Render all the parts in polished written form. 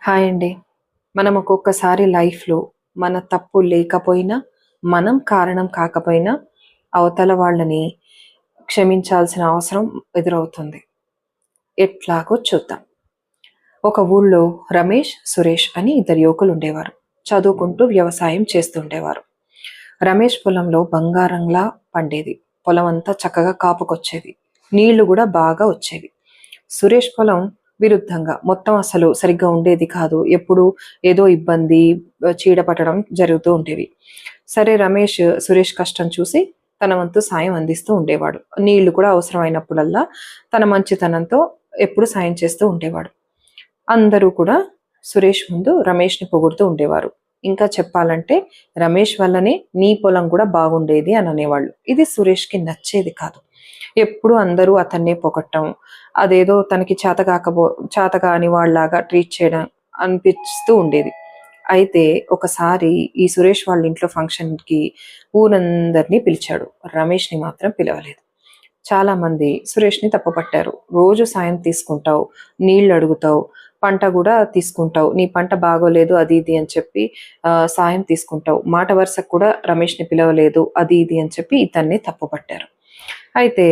Hi అండి. మనం ఒక్కొక్కసారి లైఫ్‌లో మన తప్పు లేకపోయినా, మనం కారణం కాకపోయినా, అవతల వాళ్ళని క్షమించాల్సిన అవసరం ఎదురవుతుంది. ఎట్లాగో చూద్దాం. ఒక ఊళ్ళో రమేష్, సురేష్ అని ఇద్దరు యువకులుండేవారు. చదువుకుంటూ వ్యవసాయం చేస్తుండేవారు. రమేష్ పొలంలో బంగారంలా పండేది. పొలమంతా చక్కగా కాపుకొచ్చేది. నీళ్లు గూడా బాగా వచ్చేవి. సురేష్ పొలం విరుద్ధంగా మొత్తం అసలు సరిగ్గా ఉండేది కాదు. ఎప్పుడూ ఏదో ఇబ్బంది, చీడ పట్టడం జరుగుతూ ఉండేవి. సరే రమేష్, సురేష్ కష్టం చూసి తన వంతు సాయం అందిస్తూ ఉండేవాడు. నీళ్లు కూడా అవసరమైనప్పుడల్లా తన మంచితనంతో ఎప్పుడు సాయం చేస్తూ ఉండేవాడు. అందరూ కూడా సురేష్ ముందు రమేష్‌ని పొగుడుతూ ఉండేవారు. ఇంకా చెప్పాలంటే రమేష్ వల్లనే నీ పొలం కూడా బాగుండేది అని అనేవాళ్ళు. ఇది సురేష్‌కి నచ్చేది కాదు. ఎప్పుడు అందరూ అతన్నే పొగట్టం, అదేదో తనకి చేతకాని వాళ్ళలాగా ట్రీట్ చేయడం అనిపిస్తూ ఉండేది. అయితే ఒకసారి ఈ సురేష్ వాళ్ళ ఇంట్లో ఫంక్షన్‌కి ఊరందరిని పిలిచాడు. రమేష్‌ని మాత్రం పిలవలేదు. చాలామంది సురేష్‌ని తప్పుపట్టారు. రోజు సాయం తీసుకుంటావు, నీళ్లడుగుతావు, పంట గూడా తీసుకుంటావు. నీ పంట బాగోలేదు అది ఇది అని చెప్పి సాయం తీసుకుంటావు. మాట వరుసకు కూడా రమేష్‌ని పిలవలేదు అది ఇది అని చెప్పి ఇతన్ని తప్పుపట్టారు. అయితే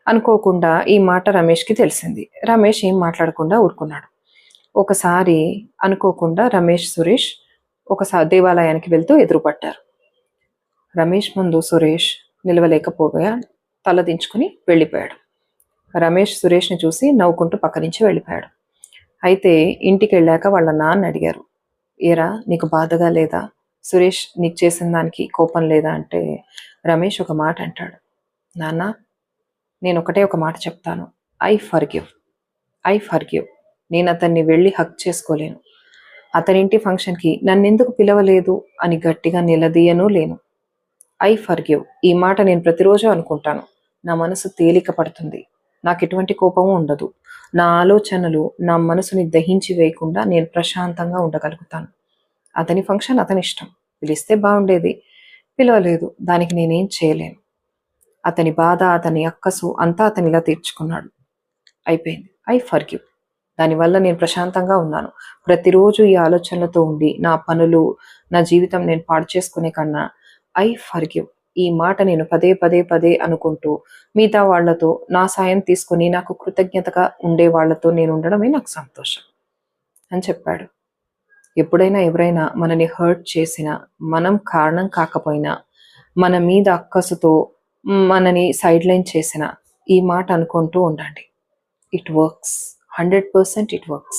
అనుకోకుండా ఈ మాట రమేష్‌కి తెలిసింది. రమేష్ ఏం మాట్లాడకుండా ఊరుకున్నాడు. ఒకసారి అనుకోకుండా రమేష్, సురేష్ దేవాలయానికి వెళ్తూ ఎదురుపడ్డారు. రమేష్ ముందు సురేష్ నిలవలేకపోగా తలదించుకుని వెళ్ళిపోయాడు. రమేష్ సురేష్‌ని చూసి నవ్వుకుంటూ పక్క నుంచి వెళ్ళిపోయాడు. అయితే ఇంటికెళ్ళాక వాళ్ళ నాన్న అడిగారు, "ఏరా నీకు బాధగా లేదా? సురేష్ నీకు చేసిన దానికి కోపం లేదా?" అంటే రమేష్ ఒక మాట అంటాడు. "నాన్న, నేనొకటే ఒక మాట చెప్తాను. I forgive. I forgive. నేనతన్ని వెళ్లి హగ్ చేసుకోలేను. అతనింటి ఫంక్షన్‌కి నన్నెందుకు పిలవలేదు అని గట్టిగా నిలదీయనూ లేను. I forgive. ఈ మాట నేను ప్రతిరోజు అనుకుంటాను. నా మనసు తేలిక పడుతుంది. నాకెటువంటి కోపము ఉండదు. నా ఆలోచనలు నా మనసుని దహించి వేయకుండా నేను ప్రశాంతంగా ఉండగలుగుతాను. అతని ఫంక్షన్ అతనిష్టం. పిలిస్తే బావుండేది. పిలవలేదు. దానికి నేనేం చేయలేను. అతని బాధ, అతని అక్కసు అంతా అతనిలా తీర్చుకున్నాడు. అయిపోయింది. I forgive. దానివల్ల నేను ప్రశాంతంగా ఉన్నాను. ప్రతిరోజు ఈ ఆలోచనలతో ఉండి, నా పనులు, నా జీవితం నేను పాడు చేసుకునే కన్నా ఐ ఫర్గివ్. ఈ మాట నేను పదే పదే పదే అనుకుంటూ, మిగతా వాళ్ళతో నా సాయం తీసుకొని, నాకు కృతజ్ఞతగా ఉండే వాళ్ళతో నేను ఉండడమే నాకు సంతోషం" అని చెప్పాడు. ఎప్పుడైనా ఎవరైనా మనని హర్ట్ చేసినా, మనం కారణం కాకపోయినా, మన మీద అక్కసుతో మనని సైడ్‌లైన్ చేసినా, ఈ మాట అనుకుంటూ ఉండండి. It works. 100% it works.